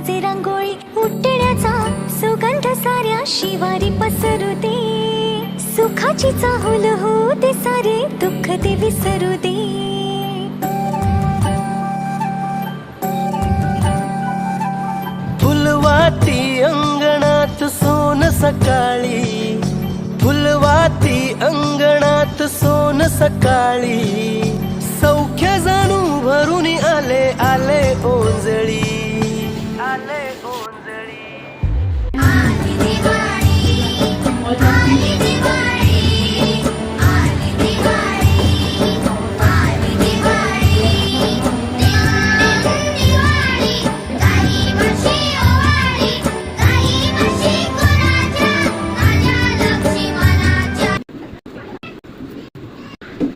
सजे रांगोळी उठण्याचा सुगंध साऱ्या शिवारी पसरू दे. सुखाची चाहुल होऊ दे सारे दुःख ते विसरू दे. फुलवाती अंगणात सोन सकाळी, फुलवाती अंगणात सोन सकाळी.